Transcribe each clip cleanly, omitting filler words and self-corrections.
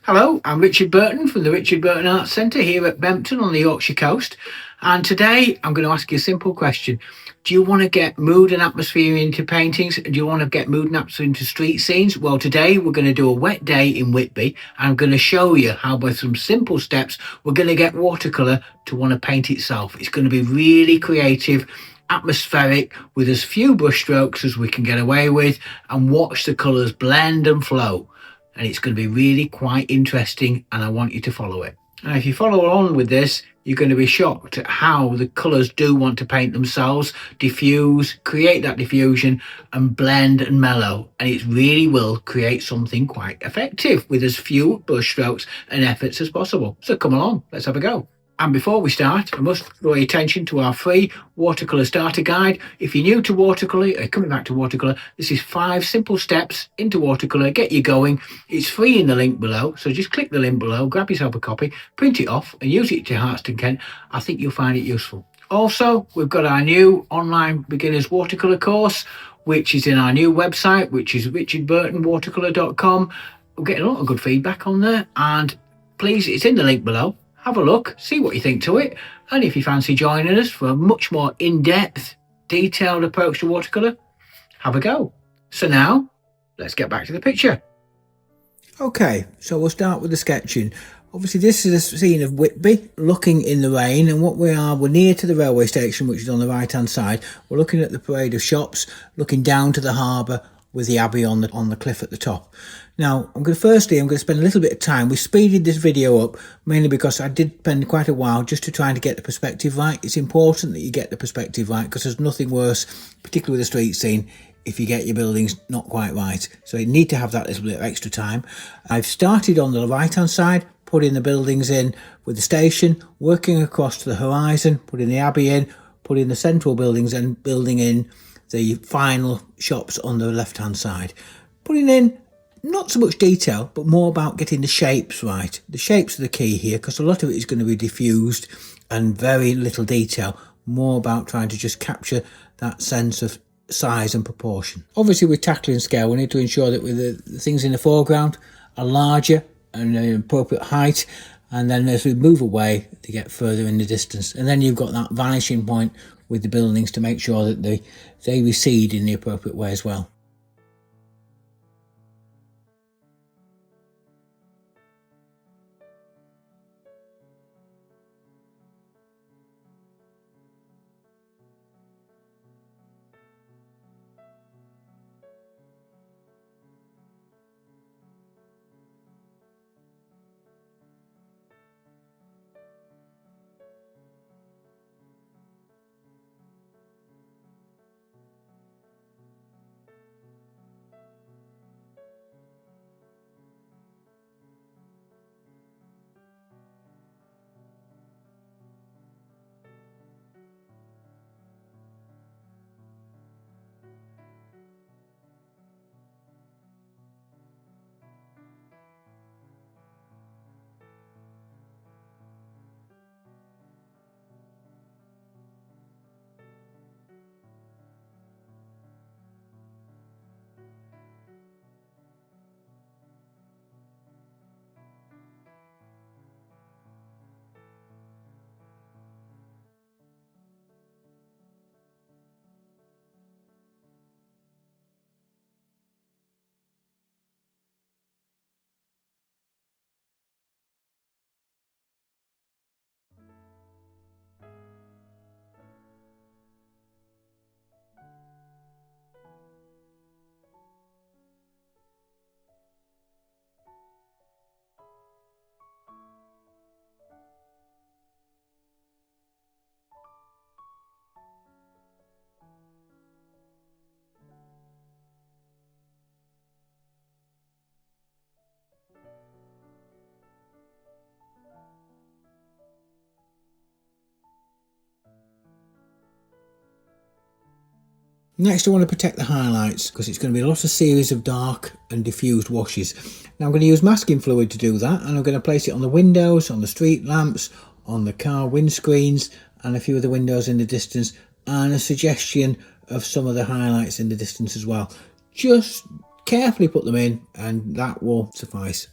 Hello, I'm Richard Burton from the Richard Burton Arts Centre here at Bempton on the Yorkshire coast. And today I'm going to ask you a simple question. Do you want to get mood and atmosphere into paintings? Do you want to get mood and atmosphere into street scenes? Well, today we're going to do a wet day in Whitby. And I'm going to show you how by some simple steps we're going to get watercolour to want to paint itself. It's going to be really creative, atmospheric, with as few brush strokes as we can get away with, and watch the colours blend and flow. And it's going to be really quite interesting, and I want you to follow it. And if you follow on with this, you're going to be shocked at how the colours do want to paint themselves, diffuse, create that diffusion and blend and mellow. And it really will create something quite effective with as few brush strokes and efforts as possible. So come along, let's have a go. And before we start, I must draw your attention to our free watercolour starter guide. If you're new to watercolour, or coming back to watercolour, this is 5 simple steps into watercolour, get you going. It's free in the link below, so just click the link below, grab yourself a copy, print it off and use it to your heart's content. I think you'll find it useful. Also, we've got our new online beginners watercolour course, which is in our new website, which is richardburtonwatercolour.com. We're getting a lot of good feedback on there, and please, it's in the link below. Have a look, see what you think to it, and if you fancy joining us for a much more in-depth, detailed approach to watercolour, have a go. So now, let's get back to the picture. Okay, so we'll start with the sketching. Obviously this is a scene of Whitby, looking in the rain, and what we're near to the railway station, which is on the right hand side. We're looking at the parade of shops, looking down to the harbour with the abbey on the cliff at the top. Now, I'm going to spend a little bit of time. We speeded this video up mainly because I did spend quite a while just to try to get the perspective right. It's important that you get the perspective right, because there's nothing worse, particularly with a street scene, if you get your buildings not quite right. So you need to have that little bit of extra time. I've started on the right hand side, putting the buildings in with the station, working across to the horizon, putting the abbey in, putting the central buildings and building in the final shops on the left hand side. Putting in not so much detail, but more about getting the shapes right. The shapes are the key here, because a lot of it is going to be diffused and very little detail. More about trying to just capture that sense of size and proportion. Obviously with tackling scale, we need to ensure that the things in the foreground are larger and an appropriate height, and then as we move away they get further in the distance, and then you've got that vanishing point with the buildings to make sure that they recede in the appropriate way as well. Next, I want to protect the highlights, because it's going to be a lot of series of dark and diffused washes. Now I'm going to use masking fluid to do that, and I'm going to place it on the windows, on the street lamps, on the car windscreens, and a few of the windows in the distance, and a suggestion of some of the highlights in the distance as well. Just carefully put them in, and that will suffice.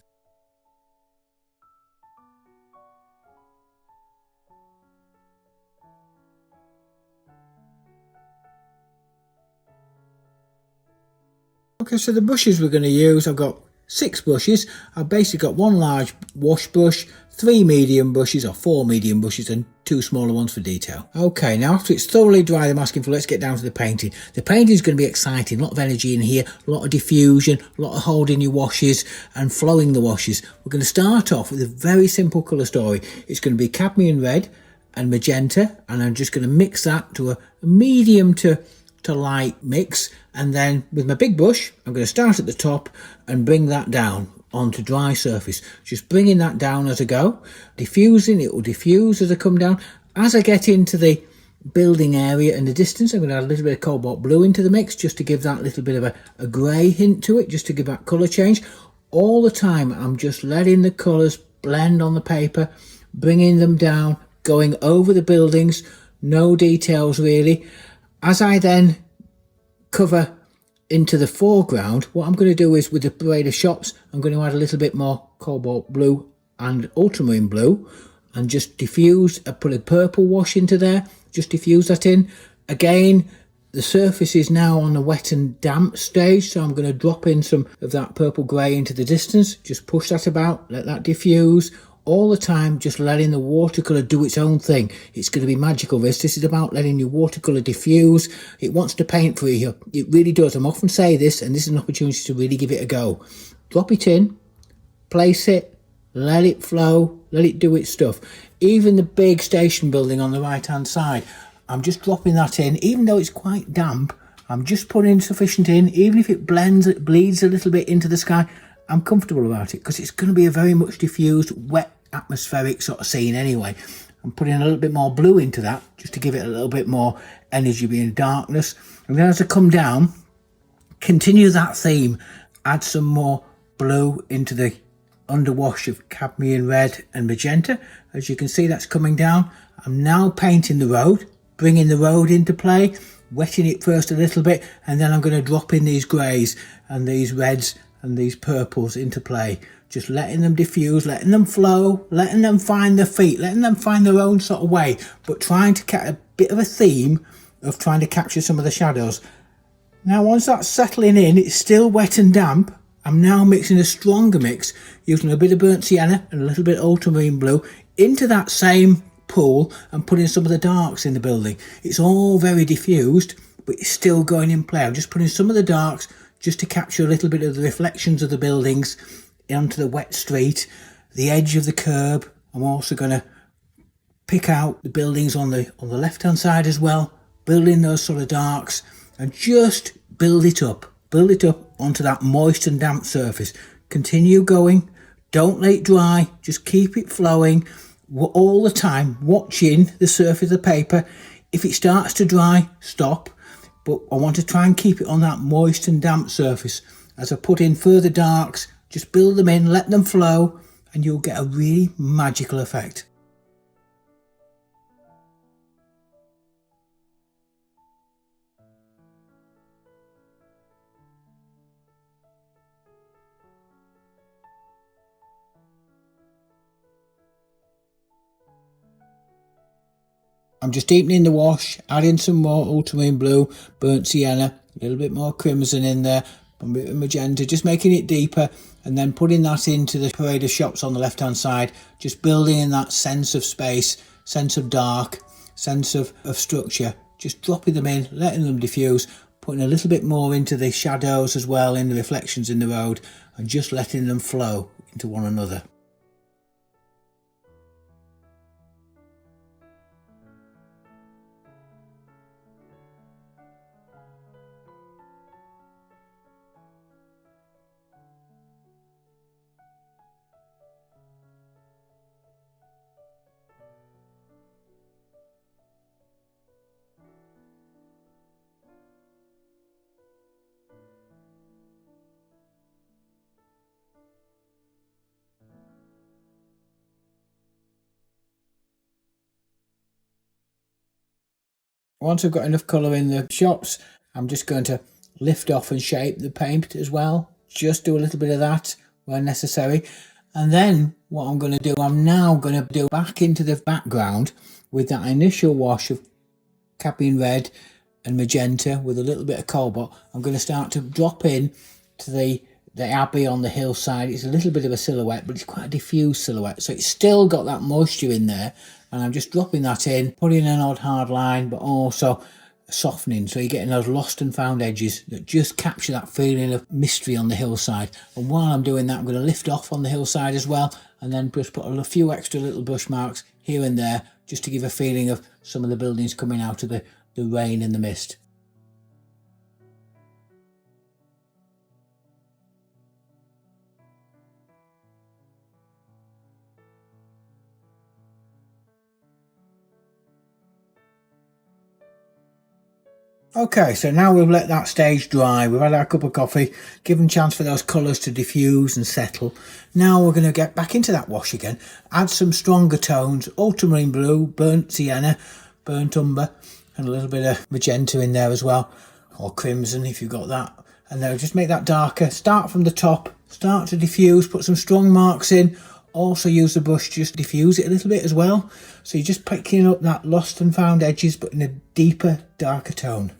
Okay, so the brushes we're going to use, I've got 6 brushes. I've basically got 1 large wash brush, 3 medium brushes or 4 medium brushes and 2 smaller ones for detail. Okay, now after it's thoroughly dry, the masking fluid, let's get down to the painting. The painting is going to be exciting, a lot of energy in here, a lot of diffusion, a lot of holding your washes and flowing the washes. We're going to start off with a very simple colour story. It's going to be cadmium red and magenta, and I'm just going to mix that to a medium to light mix, and then with my big brush I'm going to start at the top and bring that down onto dry surface, just bringing that down as I go, diffusing. It will diffuse as I come down. As I get into the building area in the distance, I'm going to add a little bit of cobalt blue into the mix just to give that little bit of a grey hint to it, just to give that colour change. All the time I'm just letting the colours blend on the paper, bringing them down, going over the buildings, no details really. As I then cover into the foreground, what I'm going to do is with the parade of shops, I'm going to add a little bit more cobalt blue and ultramarine blue and just diffuse. I put a purple wash into there, just diffuse that in. Again, the surface is now on the wet and damp stage, so I'm going to drop in some of that purple grey into the distance, just push that about, let that diffuse. All the time just letting the watercolour do its own thing. It's going to be magical, this is about letting your watercolour diffuse. It wants to paint for you, it really does. I'm often say this, and this is an opportunity to really give it a go. Drop it in, place it, let it flow, let it do its stuff. Even the big station building on the right hand side, I'm just dropping that in. Even though it's quite damp, I'm just putting sufficient in. Even if it bleeds a little bit into the sky, I'm comfortable about it because it's going to be a very much diffused, wet, atmospheric sort of scene anyway. I'm putting a little bit more blue into that just to give it a little bit more energy, being darkness. And then as I come down, continue that theme, add some more blue into the underwash of cadmium red and magenta. As you can see, that's coming down. I'm now painting the road, bringing the road into play, wetting it first a little bit, and then I'm going to drop in these greys and these reds and these purples into play, just letting them diffuse, letting them flow, letting them find their feet, letting them find their own sort of way, but trying to get a bit of a theme of trying to capture some of the shadows. Now once that's settling in, it's still wet and damp. I'm now mixing a stronger mix, using a bit of burnt sienna and a little bit of ultramarine blue into that same pool and putting some of the darks in the building. It's all very diffused, but it's still going in play. I'm just putting some of the darks just to capture a little bit of the reflections of the buildings onto the wet street, the edge of the curb. I'm also going to pick out the buildings on the left hand side as well, build in those sort of darks and just build it up onto that moist and damp surface. Continue going, don't let it dry, just keep it flowing all the time, watching the surface of the paper. If it starts to dry, stop. But I want to try and keep it on that moist and damp surface. As I put in further darks, just build them in, let them flow, and you'll get a really magical effect. I'm just deepening the wash, adding some more ultramarine blue, burnt sienna, a little bit more crimson in there, a bit of magenta, just making it deeper, and then putting that into the parade of shops on the left hand side, just building in that sense of space, sense of dark, sense of structure, just dropping them in, letting them diffuse, putting a little bit more into the shadows as well, in the reflections in the road, and just letting them flow into one another. Once I've got enough colour in the shops, I'm just going to lift off and shape the paint as well. Just do a little bit of that where necessary. And then what I'm going to do, I'm now going to do back into the background with that initial wash of cadmium red and magenta with a little bit of cobalt. I'm going to start to drop in to the abbey on the hillside. It's a little bit of a silhouette, but it's quite a diffuse silhouette, so it's still got that moisture in there. And I'm just dropping that in, putting an odd hard line, but also softening, so you're getting those lost and found edges that just capture that feeling of mystery on the hillside. And while I'm doing that, I'm going to lift off on the hillside as well, and then just put a few extra little brush marks here and there, just to give a feeling of some of the buildings coming out of the rain and the mist. Okay, so now we've let that stage dry. We've had our cup of coffee, given chance for those colours to diffuse and settle. Now we're going to get back into that wash again, add some stronger tones, ultramarine blue, burnt sienna, burnt umber, and a little bit of magenta in there as well, or crimson if you've got that. And then just make that darker. Start from the top, start to diffuse, put some strong marks in. Also use the brush, just diffuse it a little bit as well. So you're just picking up that lost and found edges, but in a deeper, darker tone.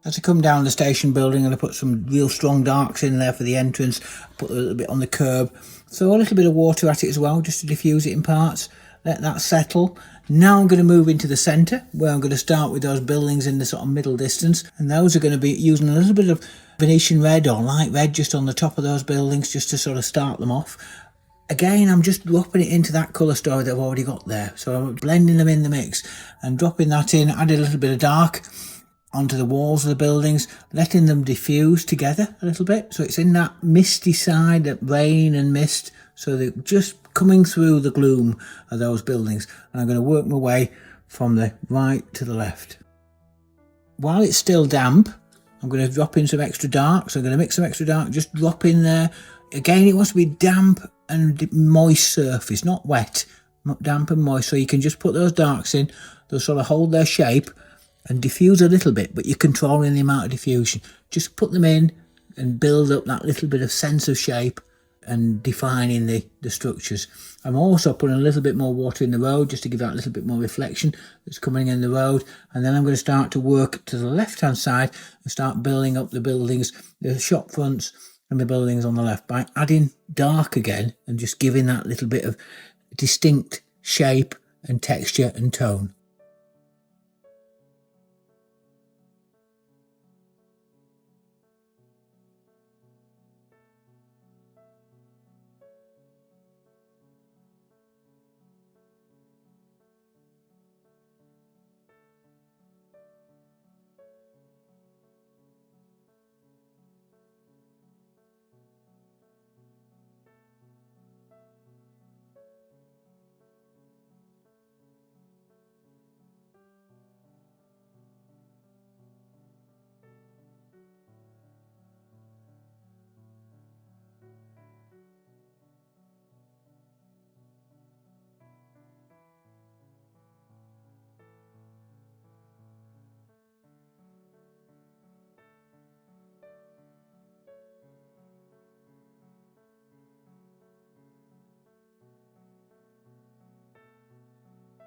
As I come down the station building, and I put some real strong darks in there for the entrance, put a little bit on the curb, throw a little bit of water at it as well, just to diffuse it in parts, let that settle. Now I'm going to move into the centre, where I'm going to start with those buildings in the sort of middle distance, and those are going to be using a little bit of Venetian red or light red just on the top of those buildings, just to sort of start them off. Again, I'm just dropping it into that colour story that I've already got there, so I'm blending them in the mix and dropping that in, adding a little bit of dark onto the walls of the buildings, letting them diffuse together a little bit, so it's in that misty side, that rain and mist, so they're just coming through the gloom of those buildings. And I'm going to work my way from the right to the left. While it's still damp, I'm going to drop in some extra dark, so I'm going to mix some extra dark, just drop in there. Again, it wants to be damp and moist surface, not wet, not damp and moist, so you can just put those darks in, they'll sort of hold their shape and diffuse a little bit, but you're controlling the amount of diffusion. Just put them in and build up that little bit of sense of shape and defining the structures. I'm also putting a little bit more water in the road, just to give that little bit more reflection that's coming in the road. And then I'm going to start to work to the left hand side and start building up the buildings, the shop fronts and the buildings on the left, by adding dark again and just giving that little bit of distinct shape and texture and tone.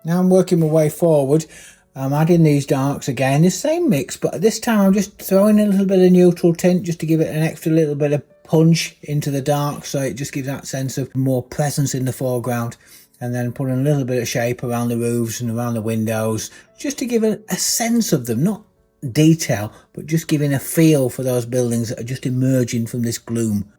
Now I'm working my way forward. I'm adding these darks again, the same mix, but this time I'm just throwing a little bit of neutral tint just to give it an extra little bit of punch into the dark, so it just gives that sense of more presence in the foreground. And then putting a little bit of shape around the roofs and around the windows, just to give a sense of them, not detail, but just giving a feel for those buildings that are just emerging from this gloom.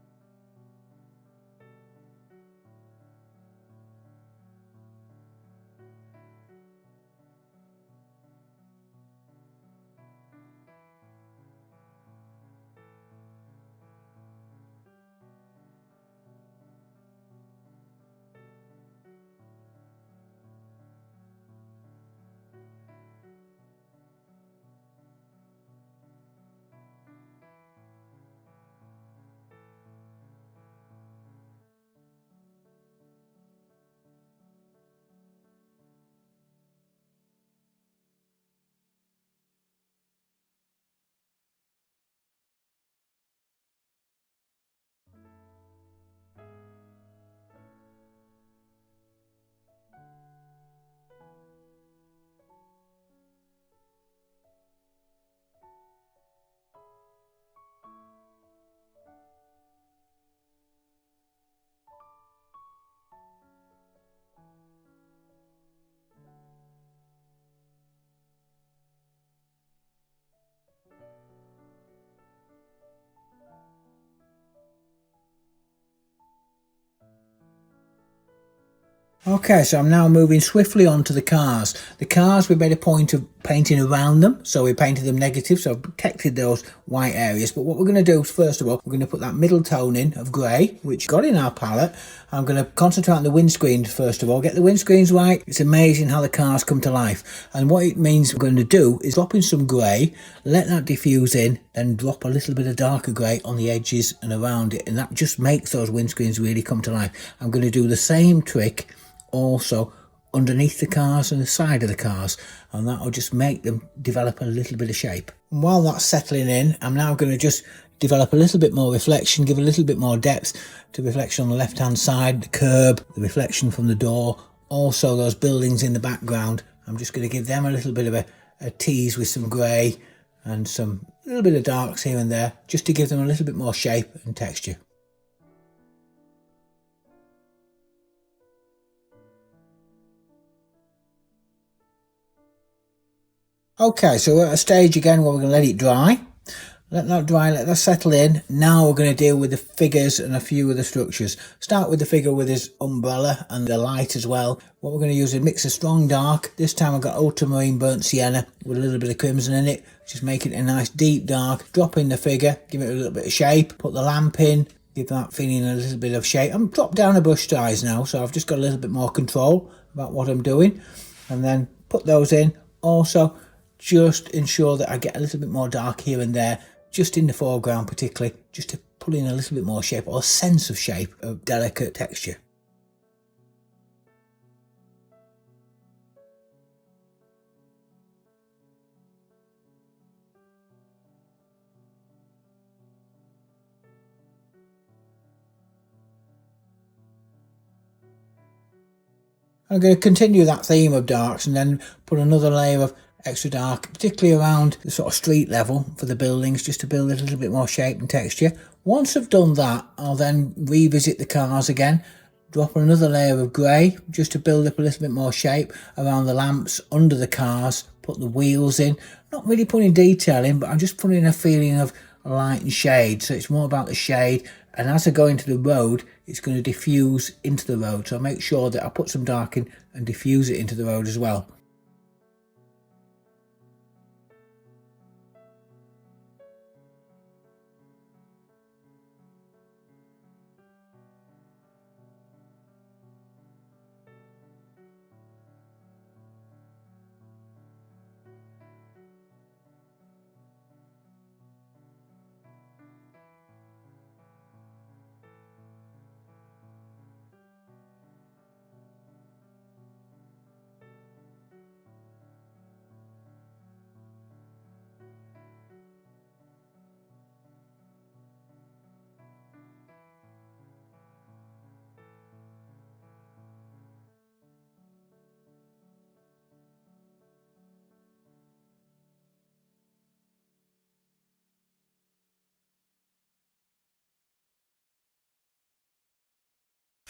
Okay, so I'm now moving swiftly on to the cars. The cars, we made a point of painting around them, so we painted them negative, so I've protected those white areas. But what we're going to do, first of all, we're going to put that middle tone in of grey, which got in our palette. I'm going to concentrate on the windscreen first of all, get the windscreens right. It's amazing how the cars come to life. And what it means we're going to do is drop in some grey, let that diffuse in, then drop a little bit of darker grey on the edges and around it. And that just makes those windscreens really come to life. I'm going to do the same trick also underneath the cars and the side of the cars, and that will just make them develop a little bit of shape. And while that's settling in, I'm now going to just develop a little bit more reflection, give a little bit more depth to reflection on the left hand side, the curb, the reflection from the door, also those buildings in the background. I'm just going to give them a little bit of a tease with some grey and some little bit of darks here and there, just to give them a little bit more shape and texture. Okay, so we're at a stage again where we're going to let it dry. Let that dry, let that settle in. Now we're going to deal with the figures and a few of the structures. Start with the figure with his umbrella and the light as well. What we're going to use is a mix of strong dark. This time I've got ultramarine burnt sienna with a little bit of crimson in it. Just making it a nice deep dark. Drop in the figure, give it a little bit of shape. Put the lamp in, give that feeling a little bit of shape. I'm dropped down a brush size now, so I've just got a little bit more control about what I'm doing. And then put those in. Also, just ensure that I get a little bit more dark here and there, just in the foreground particularly, just to pull in a little bit more shape or a sense of shape, of delicate texture. I'm going to continue that theme of darks and then put another layer of extra dark, particularly around the sort of street level for the buildings, just to build a little bit more shape and texture. Once I've done that, I'll then revisit the cars again, drop another layer of grey just to build up a little bit more shape around the lamps under the cars, put the wheels in, not really putting detail in, but I'm just putting a feeling of light and shade, so it's more about the shade. And as I go into the road, it's going to diffuse into the road, so I make sure that I put some dark in and diffuse it into the road as well.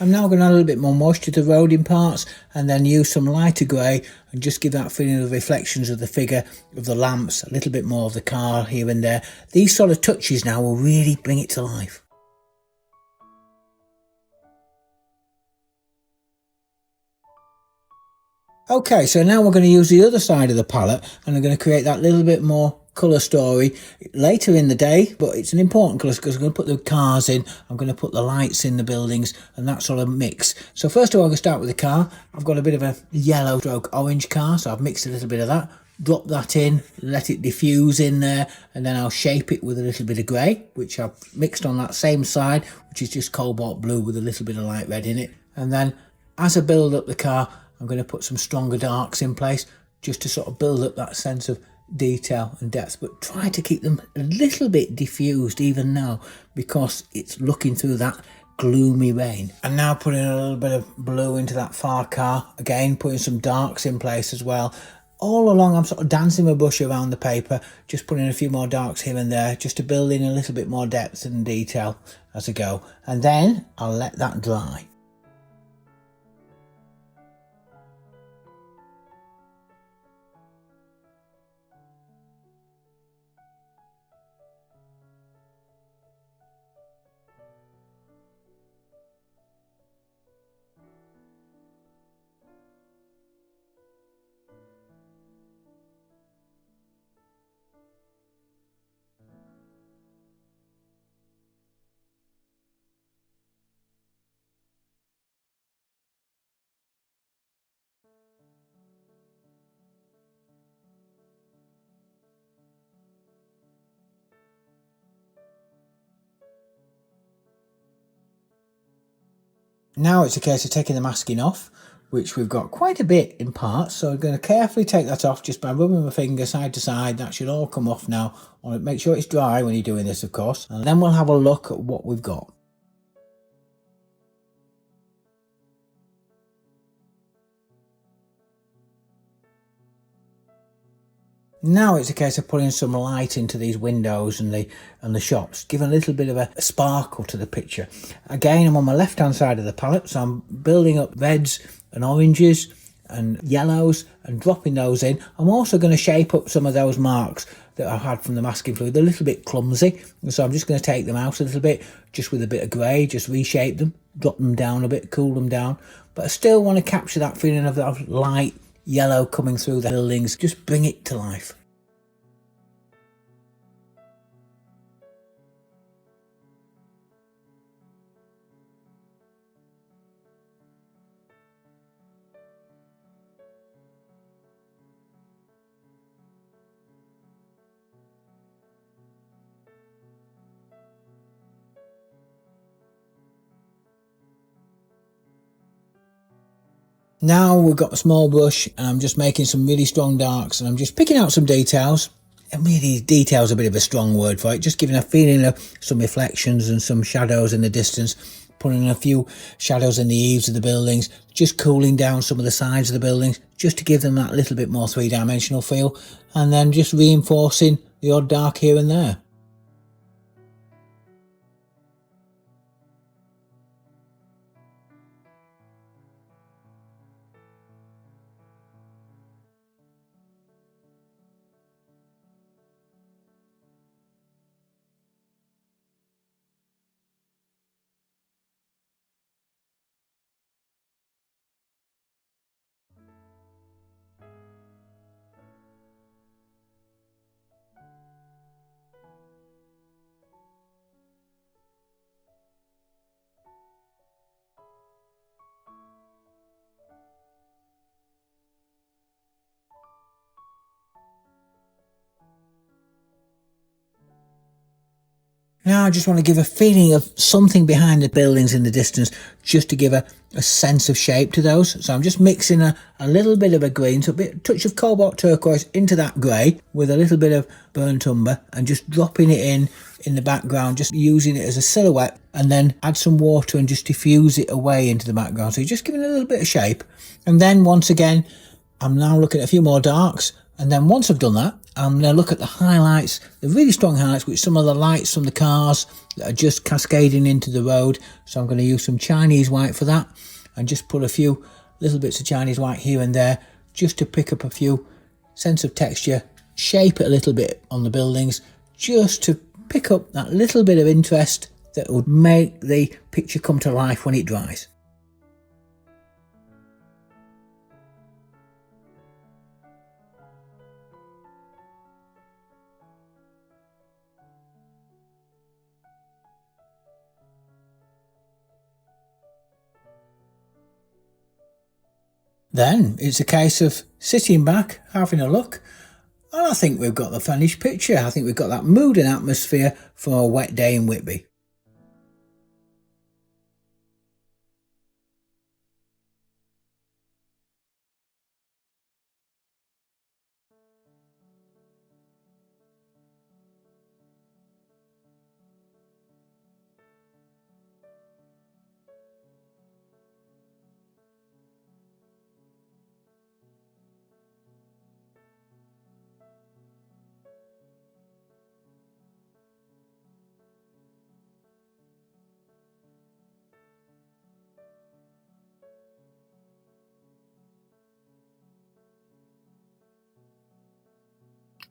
I'm now going to add a little bit more moisture to the roading parts and then use some lighter grey and just give that feeling of reflections of the figure, of the lamps, a little bit more of the car here and there. These sort of touches now will really bring it to life. Okay, so now we're going to use the other side of the palette and I'm going to create that little bit more colour story later in the day, but it's an important colour because I'm going to put the cars in, I'm going to put the lights in the buildings and that sort of mix. So first of all, I'm going to start with the car. I've got a bit of a yellow stroke orange car, so I've mixed a little bit of that, drop that in, let it diffuse in there, and then I'll shape it with a little bit of grey, which I've mixed on that same side, which is just cobalt blue with a little bit of light red in it. And then as I build up the car, I'm going to put some stronger darks in place just to sort of build up that sense of detail and depth, but try to keep them a little bit diffused even now because it's looking through that gloomy rain. And now putting a little bit of blue into that far car, again putting some darks in place as well. All along I'm sort of dancing my brush around the paper, just putting a few more darks here and there just to build in a little bit more depth and detail as I go, and then I'll let that dry. Now it's a case of taking the masking off, which we've got quite a bit in parts, so I'm going to carefully take that off just by rubbing my finger side to side. That should all come off now. I want to make sure it's dry when you're doing this, of course, and then we'll have a look at what we've got. Now it's a case of putting some light into these windows and the shops, giving a little bit of a sparkle to the picture. Again, I'm on my left hand side of the palette, so I'm building up reds and oranges and yellows and dropping those in. I'm also going to shape up some of those marks that I've had from the masking fluid. They're a little bit clumsy, and so I'm just going to take them out a little bit, just with a bit of grey, just reshape them, drop them down a bit, cool them down. But I still want to capture that feeling of that light yellow coming through the buildings, just bring it to life. Now we've got a small brush and I'm just making some really strong darks and I'm just picking out some details. And really, detail's a bit of a strong word for it, just giving a feeling of some reflections and some shadows in the distance, putting in a few shadows in the eaves of the buildings, just cooling down some of the sides of the buildings, just to give them that little bit more three-dimensional feel, and then just reinforcing the odd dark here and there. Now I just want to give a feeling of something behind the buildings in the distance, just to give a sense of shape to those. So I'm just mixing a little bit of a green, so a touch of cobalt turquoise into that grey with a little bit of burnt umber, and just dropping it in the background, just using it as a silhouette, and then add some water and just diffuse it away into the background. So you're just giving it a little bit of shape. And then once again, I'm now looking at a few more darks. And then once I've done that, I'm going to look at the highlights, the really strong highlights, with some of the lights from the cars that are just cascading into the road. So I'm going to use some Chinese white for that, and just put a few little bits of Chinese white here and there, just to pick up a few sense of texture, shape it a little bit on the buildings, just to pick up that little bit of interest that would make the picture come to life when it dries. Then it's a case of sitting back, having a look, and I think we've got the finished picture. I think we've got that mood and atmosphere for a wet day in Whitby.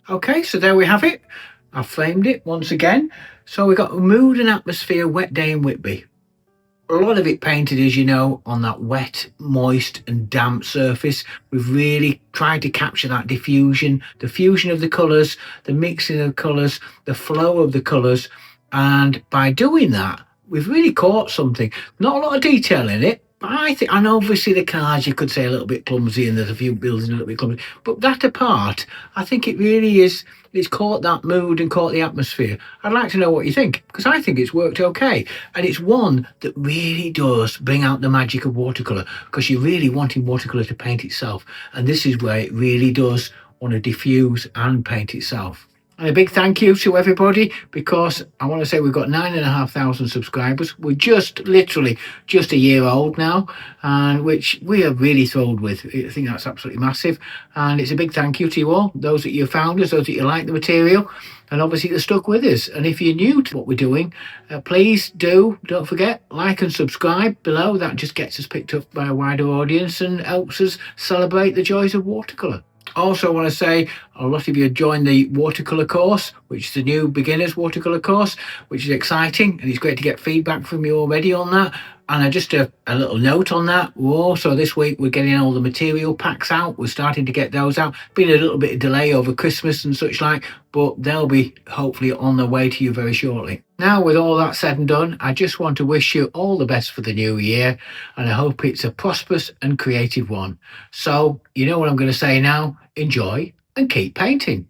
Okay, so there we have it. I've framed it once again. So we've got mood and atmosphere, wet day in Whitby. A lot of it painted, as you know, on that wet, moist and damp surface. We've really tried to capture that diffusion, the fusion of the colours, the mixing of colours, the flow of the colours. And by doing that, we've really caught something. Not a lot of detail in it, but I think, and obviously the cars you could say a little bit clumsy, and there's a few buildings a little bit clumsy, but that apart, I think it really is, it's caught that mood and caught the atmosphere. I'd like to know what you think, because I think it's worked okay. And it's one that really does bring out the magic of watercolour, because you're really wanting watercolour to paint itself. And this is where it really does want to diffuse and paint itself. And a big thank you to everybody, because I want to say we've got 9,500 subscribers. We're just literally just a year old now, and which we are really thrilled with. I think that's absolutely massive. And it's a big thank you to you all, those that you found us, those that you like the material, and obviously that stuck with us. And if you're new to what we're doing, please don't forget, like and subscribe below. That just gets us picked up by a wider audience and helps us celebrate the joys of watercolour. Also, I want to say a lot of you joined the watercolour course, which is the new beginners watercolour course, which is exciting, and it's great to get feedback from you already on that. And just a little note on that, also this week we're getting all the material packs out. We're starting to get those out. Been a little bit of delay over Christmas and such like, but they'll be hopefully on their way to you very shortly. Now, with all that said and done, I just want to wish you all the best for the new year, and I hope it's a prosperous and creative one. So, you know what I'm going to say now, enjoy and keep painting.